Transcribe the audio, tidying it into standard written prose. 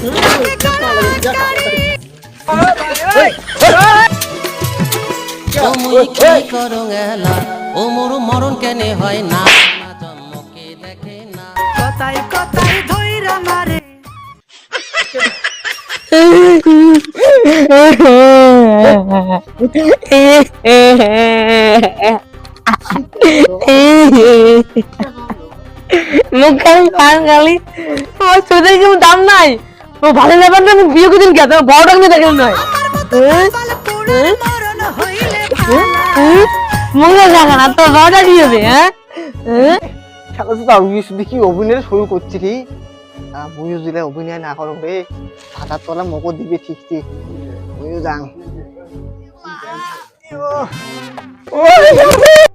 তুমি কি করো গেলা ও মোর মরণ কেনে হয় না চমকে দেখে না কথায় কথায় ধইরা মারে মুখ খালি পান খালি আমার চোখে কেমন দাম নাই ও ভালো লেবার না বিয়ে করছেন কে তোমার বড় ডাকলে দেখেন নয় মরণ হইলে ভালা মুখে দেখা না তো বড়টা কি হবে হ্যাঁ শালা তো আমি শুধু কি অভিনয় শুরু করছি রে বইও দিলে অভিনয় না করো রে হাতার তলা মকর দিবে ঠিক ঠিক বইও যাং ও